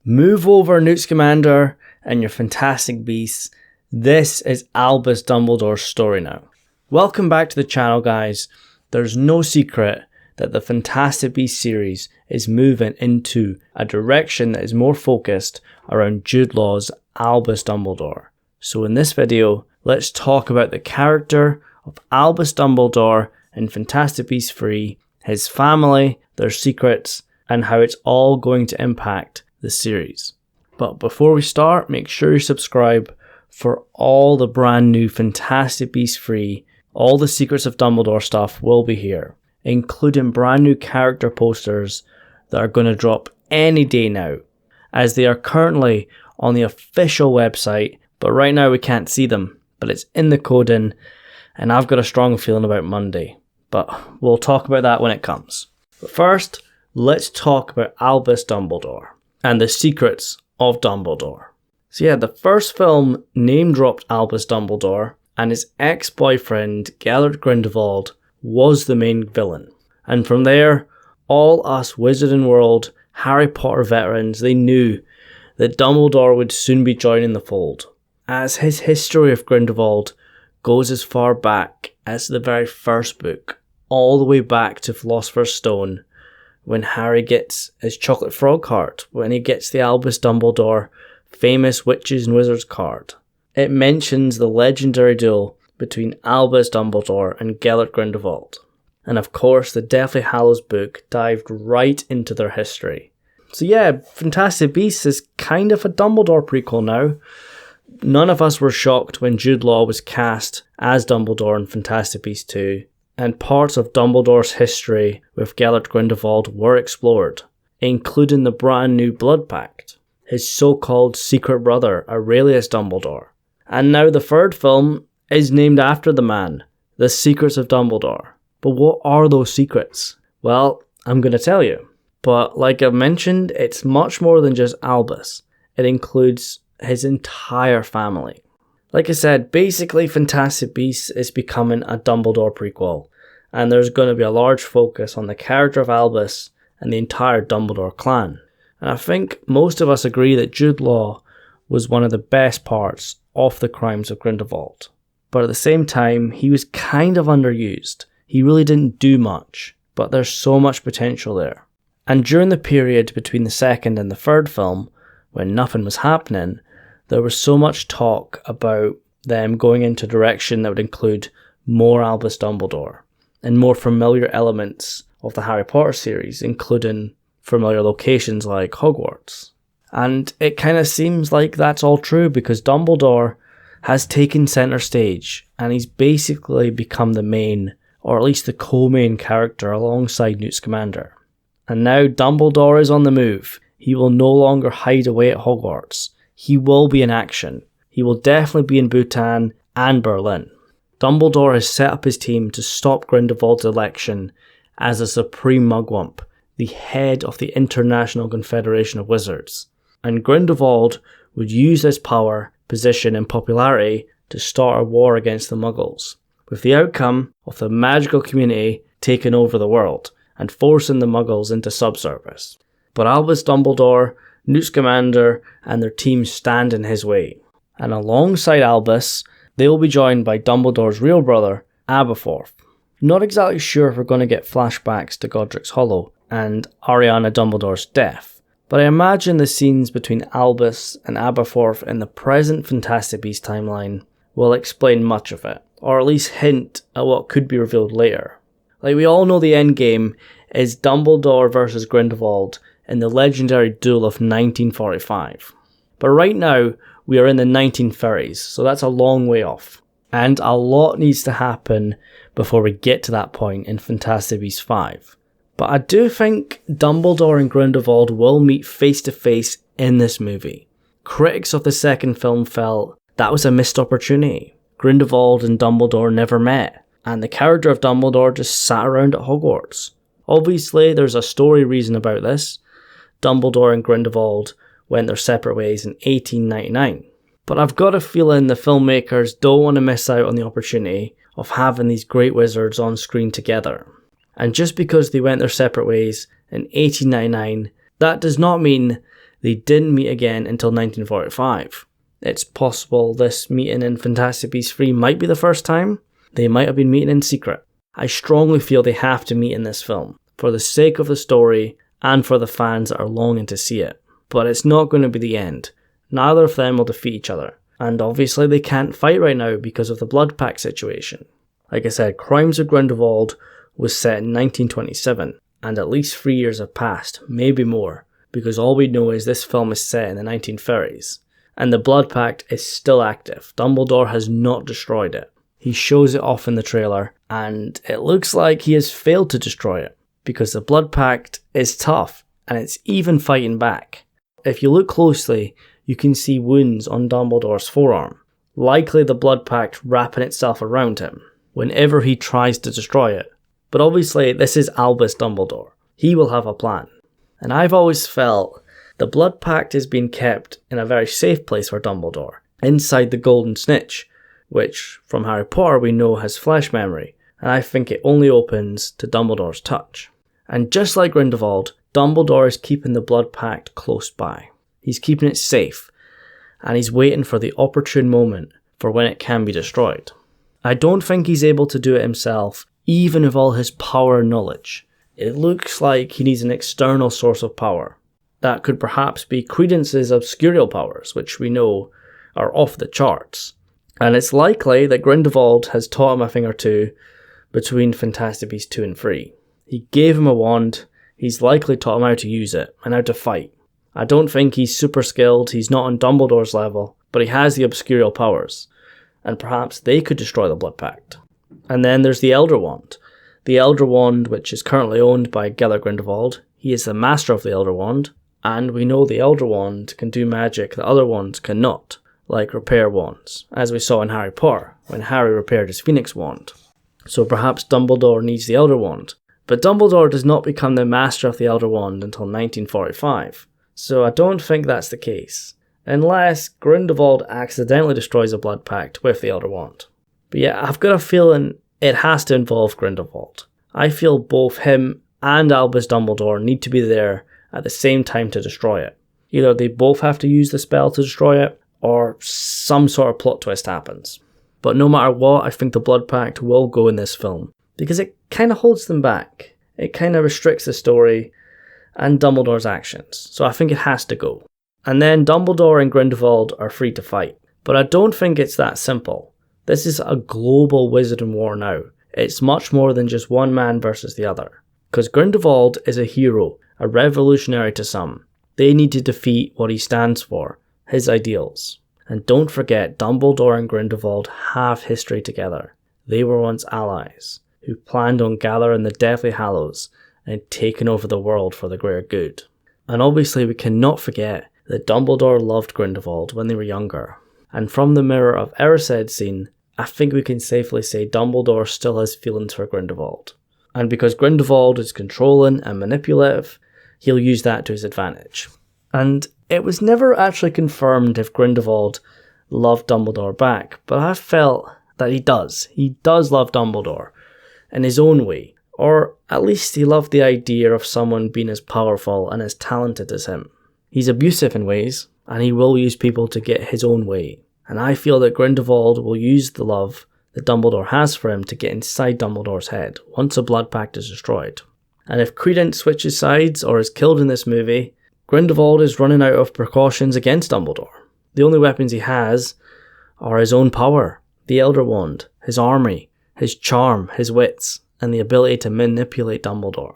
Move over, Newt Scamander and your fantastic beasts. This is Albus Dumbledore's story now. Welcome back to the channel, guys. There's no secret that the Fantastic Beasts series is moving into a direction that is more focused around Jude Law's Albus Dumbledore. So in this video, let's talk about the character of Albus Dumbledore in Fantastic Beasts 3, his family, their secrets, and how it's all going to impact the series. But before we start, make sure you subscribe for all the brand new Fantastic Beasts 3. All the Secrets of Dumbledore stuff will be here, including brand new character posters that are going to drop any day now, as they are currently on the official website, but right now we can't see them, but it's in the coding, and I've got a strong feeling about Monday, but we'll talk about that when it comes. But first, let's talk about Albus Dumbledore and the Secrets of Dumbledore. So yeah, the first film name-dropped Albus Dumbledore, and his ex-boyfriend Gellert Grindelwald was the main villain. And from there, all us Wizarding World Harry Potter veterans, they knew that Dumbledore would soon be joining the fold, as his history of Grindelwald goes as far back as the very first book, all the way back to Philosopher's Stone, when Harry gets his chocolate frog card, when he gets the Albus Dumbledore famous witches and wizards card. It mentions the legendary duel between Albus Dumbledore and Gellert Grindelwald. And of course, the Deathly Hallows book dived right into their history. So yeah, Fantastic Beasts is kind of a Dumbledore prequel now. None of us were shocked when Jude Law was cast as Dumbledore in Fantastic Beasts 2, and parts of Dumbledore's history with Gellert Grindelwald were explored, including the brand new Blood Pact, his so-called secret brother Aurelius Dumbledore. And now the third film is named after the man, The Secrets of Dumbledore. But what are those secrets? Well, I'm going to tell you. But like I've mentioned, it's much more than just Albus. It includes his entire family. Like I said, basically Fantastic Beasts is becoming a Dumbledore prequel, and there's going to be a large focus on the character of Albus and the entire Dumbledore clan. And I think most of us agree that Jude Law was one of the best parts of the Crimes of Grindelwald. But at the same time, he was kind of underused. He really didn't do much, but there's so much potential there. And during the period between the second and the third film, when nothing was happening, there was so much talk about them going into a direction that would include more Albus Dumbledore and more familiar elements of the Harry Potter series, including familiar locations like Hogwarts. And it kind of seems like that's all true because Dumbledore has taken centre stage and he's basically become the main, or at least the co-main character alongside Newt Scamander. And now Dumbledore is on the move. He will no longer hide away at Hogwarts. He will be in action. He will definitely be in Bhutan and Berlin. Dumbledore has set up his team to stop Grindelwald's election as a supreme mugwump, the head of the International Confederation of Wizards. And Grindelwald would use his power, position and popularity to start a war against the Muggles, with the outcome of the magical community taking over the world and forcing the Muggles into subservice. But Albus Dumbledore, Newt Scamander and their team stand in his way. And alongside Albus, they will be joined by Dumbledore's real brother, Aberforth. Not exactly sure if we're going to get flashbacks to Godric's Hollow and Ariana Dumbledore's death, but I imagine the scenes between Albus and Aberforth in the present Fantastic Beasts timeline will explain much of it, or at least hint at what could be revealed later. Like we all know the endgame is Dumbledore versus Grindelwald in the legendary duel of 1945. But right now, we are in the 1930s, so that's a long way off. And a lot needs to happen before we get to that point in Fantastic Beasts 5. But I do think Dumbledore and Grindelwald will meet face to face in this movie. Critics of the second film felt that was a missed opportunity. Grindelwald and Dumbledore never met, and the character of Dumbledore just sat around at Hogwarts. Obviously, there's a story reason about this. Dumbledore and Grindelwald went their separate ways in 1899. But I've got a feeling the filmmakers don't want to miss out on the opportunity of having these great wizards on screen together. And just because they went their separate ways in 1899, that does not mean they didn't meet again until 1945. It's possible this meeting in Fantastic Beasts 3 might be the first time. They might have been meeting in secret. I strongly feel they have to meet in this film, for the sake of the story and for the fans that are longing to see it. But it's not going to be the end. Neither of them will defeat each other. And obviously they can't fight right now because of the Blood Pact situation. Like I said, Crimes of Grindelwald was set in 1927, and at least 3 years have passed, maybe more, because all we know is this film is set in the 1930s. And the Blood Pact is still active. Dumbledore has not destroyed it. He shows it off in the trailer, and it looks like he has failed to destroy it, because the Blood Pact is tough, and it's even fighting back. If you look closely, you can see wounds on Dumbledore's forearm, likely the Blood Pact wrapping itself around him whenever he tries to destroy it. But obviously, this is Albus Dumbledore. He will have a plan. And I've always felt the Blood Pact is being kept in a very safe place for Dumbledore, inside the Golden Snitch, which, from Harry Potter, we know has flesh memory, and I think it only opens to Dumbledore's touch. And just like Grindelwald, Dumbledore is keeping the Blood Pact close by. He's keeping it safe, and he's waiting for the opportune moment for when it can be destroyed. I don't think he's able to do it himself, even with all his power and knowledge. It looks like he needs an external source of power. That could perhaps be Credence's obscurial powers, which we know are off the charts. And it's likely that Grindelwald has taught him a thing or two between Fantastic Beasts 2 and 3. He gave him a wand, he's likely taught him how to use it, and how to fight. I don't think he's super skilled, he's not on Dumbledore's level, but he has the obscurial powers, and perhaps they could destroy the Blood Pact. And then there's the Elder Wand. The Elder Wand, which is currently owned by Gellert Grindelwald, he is the master of the Elder Wand, and we know the Elder Wand can do magic that other wands cannot, like repair wands, as we saw in Harry Potter, when Harry repaired his Phoenix Wand. So perhaps Dumbledore needs the Elder Wand. But Dumbledore does not become the master of the Elder Wand until 1945, so I don't think that's the case, unless Grindelwald accidentally destroys the Blood Pact with the Elder Wand. But yeah, I've got a feeling it has to involve Grindelwald. I feel both him and Albus Dumbledore need to be there at the same time to destroy it. Either they both have to use the spell to destroy it, or some sort of plot twist happens. But no matter what, I think the Blood Pact will go in this film, because it kind of holds them back. It kind of restricts the story and Dumbledore's actions, so I think it has to go. And then Dumbledore and Grindelwald are free to fight. But I don't think it's that simple. This is a global wizarding war now. It's much more than just one man versus the other. Because Grindelwald is a hero, a revolutionary to some. They need to defeat what he stands for, his ideals. And don't forget, Dumbledore and Grindelwald have history together. They were once allies, who planned on gathering the Deathly Hallows and taking over the world for the greater good. And obviously we cannot forget that Dumbledore loved Grindelwald when they were younger. And from the Mirror of Erised scene, I think we can safely say Dumbledore still has feelings for Grindelwald. And because Grindelwald is controlling and manipulative, he'll use that to his advantage. And it was never actually confirmed if Grindelwald loved Dumbledore back, but I felt that he does. He does love Dumbledore in his own way, or at least he loved the idea of someone being as powerful and as talented as him. He's abusive in ways, and he will use people to get his own way. And I feel that Grindelwald will use the love that Dumbledore has for him to get inside Dumbledore's head once the Blood Pact is destroyed. And if Credence switches sides or is killed in this movie, Grindelwald is running out of precautions against Dumbledore. The only weapons he has are his own power, the Elder Wand, his army, his charm, his wits, and the ability to manipulate Dumbledore.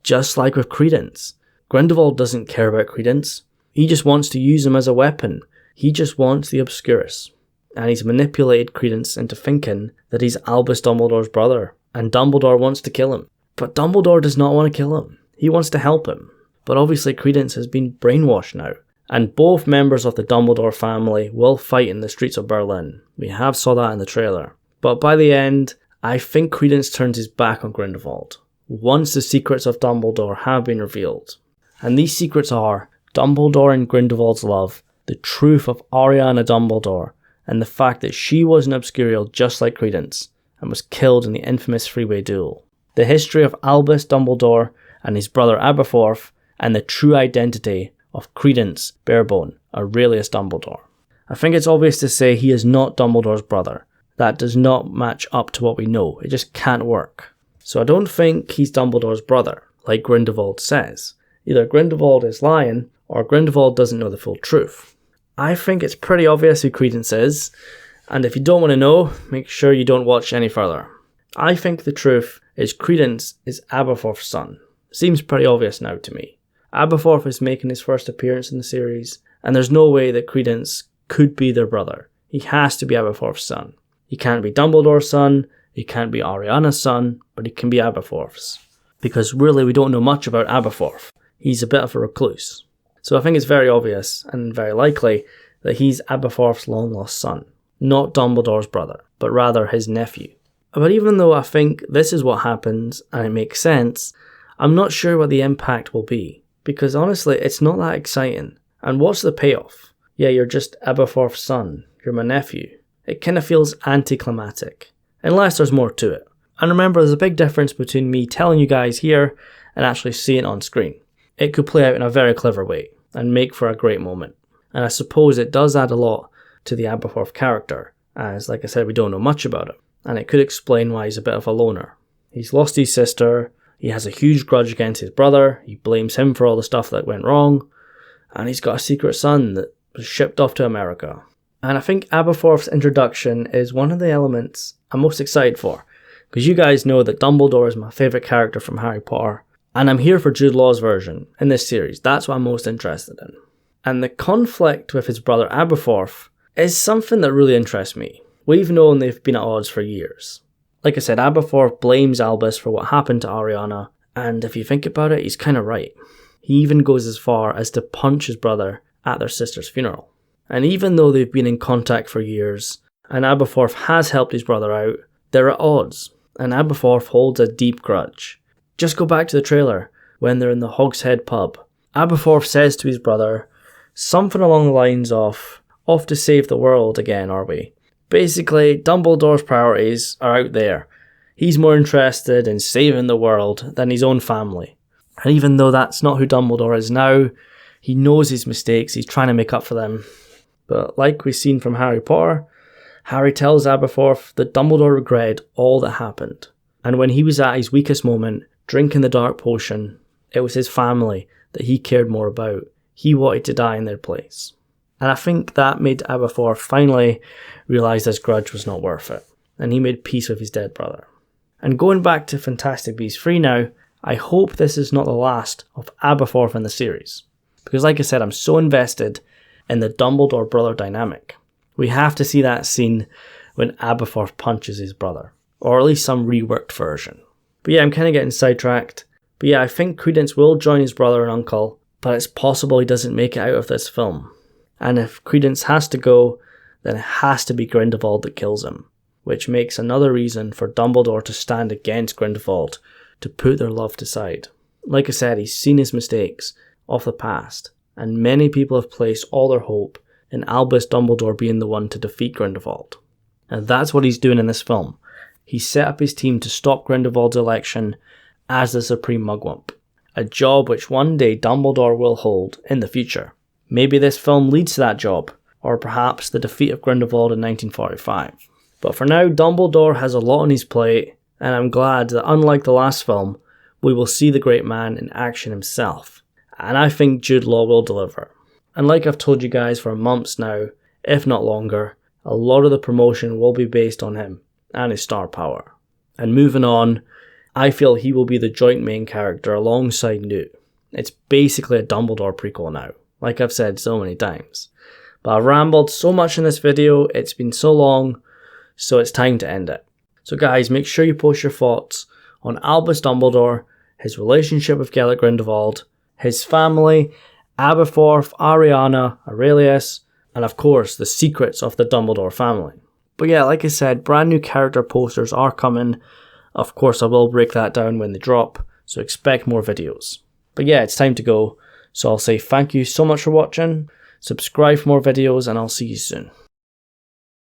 Just like with Credence, Grindelwald doesn't care about Credence. He just wants to use him as a weapon. He just wants the Obscurus. And he's manipulated Credence into thinking that he's Albus Dumbledore's brother, and Dumbledore wants to kill him. But Dumbledore does not want to kill him. He wants to help him. But obviously Credence has been brainwashed now. And both members of the Dumbledore family will fight in the streets of Berlin. We have saw that in the trailer. But by the end, I think Credence turns his back on Grindelwald, once the secrets of Dumbledore have been revealed. And these secrets are Dumbledore and Grindelwald's love, the truth of Ariana Dumbledore, and the fact that she was an Obscurial just like Credence, and was killed in the infamous three-way duel. The history of Albus Dumbledore and his brother Aberforth, and the true identity of Credence, Barebone, Aurelius Dumbledore. I think it's obvious to say he is not Dumbledore's brother. That does not match up to what we know. It just can't work. So I don't think he's Dumbledore's brother, like Grindelwald says. Either Grindelwald is lying, or Grindelwald doesn't know the full truth. I think it's pretty obvious who Credence is, and if you don't want to know, make sure you don't watch any further. I think the truth is Credence is Aberforth's son. Seems pretty obvious now to me. Aberforth is making his first appearance in the series, and there's no way that Credence could be their brother. He has to be Aberforth's son. He can't be Dumbledore's son, he can't be Ariana's son, but he can be Aberforth's. Because really we don't know much about Aberforth. He's a bit of a recluse. So I think it's very obvious, and very likely, that he's Aberforth's long-lost son. Not Dumbledore's brother, but rather his nephew. But even though I think this is what happens, and it makes sense, I'm not sure what the impact will be. Because honestly, it's not that exciting. And what's the payoff? Yeah, you're just Aberforth's son. You're my nephew. It kind of feels anticlimactic. Unless there's more to it. And remember, there's a big difference between me telling you guys here and actually seeing it on screen. It could play out in a very clever way and make for a great moment. And I suppose it does add a lot to the Aberforth character, as like I said, we don't know much about him. And it could explain why he's a bit of a loner. He's lost his sister, he has a huge grudge against his brother, he blames him for all the stuff that went wrong, and he's got a secret son that was shipped off to America. And I think Aberforth's introduction is one of the elements I'm most excited for, because you guys know that Dumbledore is my favourite character from Harry Potter, and I'm here for Jude Law's version in this series. That's what I'm most interested in. And the conflict with his brother Aberforth is something that really interests me. We've known they've been at odds for years. Like I said, Aberforth blames Albus for what happened to Ariana, and if you think about it, he's kind of right. He even goes as far as to punch his brother at their sister's funeral. And even though they've been in contact for years, and Aberforth has helped his brother out, they're at odds, and Aberforth holds a deep grudge. Just go back to the trailer, when they're in the Hogshead pub. Aberforth says to his brother, something along the lines of, off to save the world again, are we? Basically, Dumbledore's priorities are out there. He's more interested in saving the world than his own family. And even though that's not who Dumbledore is now, he knows his mistakes, he's trying to make up for them. But like we've seen from Harry Potter, Harry tells Aberforth that Dumbledore regretted all that happened. And when he was at his weakest moment, drinking the dark potion, it was his family that he cared more about. He wanted to die in their place. And I think that made Aberforth finally realise his grudge was not worth it. And he made peace with his dead brother. And going back to Fantastic Beasts 3 now, I hope this is not the last of Aberforth in the series. Because like I said, I'm so invested in the Dumbledore brother dynamic. We have to see that scene when Aberforth punches his brother. Or at least some reworked version. But yeah, I'm kind of getting sidetracked. But yeah, I think Credence will join his brother and uncle, but it's possible he doesn't make it out of this film. And if Credence has to go, then it has to be Grindelwald that kills him. Which makes another reason for Dumbledore to stand against Grindelwald, to put their love aside. Like I said, he's seen his mistakes of the past, and many people have placed all their hope in Albus Dumbledore being the one to defeat Grindelwald. And that's what he's doing in this film. He set up his team to stop Grindelwald's election as the Supreme Mugwump, a job which one day Dumbledore will hold in the future. Maybe this film leads to that job, or perhaps the defeat of Grindelwald in 1945. But for now, Dumbledore has a lot on his plate, and I'm glad that unlike the last film, we will see the great man in action himself. And I think Jude Law will deliver. And like I've told you guys for months now, if not longer, a lot of the promotion will be based on him and his star power. And moving on, I feel he will be the joint main character alongside Newt. It's basically a Dumbledore prequel now, like I've said so many times. But I've rambled so much in this video, it's been so long, so it's time to end it. So guys, make sure you post your thoughts on Albus Dumbledore, his relationship with Gellert Grindelwald, his family, Aberforth, Ariana, Aurelius, and of course the secrets of the Dumbledore family. But yeah, like I said, brand new character posters are coming. Of course I will break that down when they drop, so expect more videos. But yeah, it's time to go, so I'll say thank you so much for watching, subscribe for more videos, and I'll see you soon.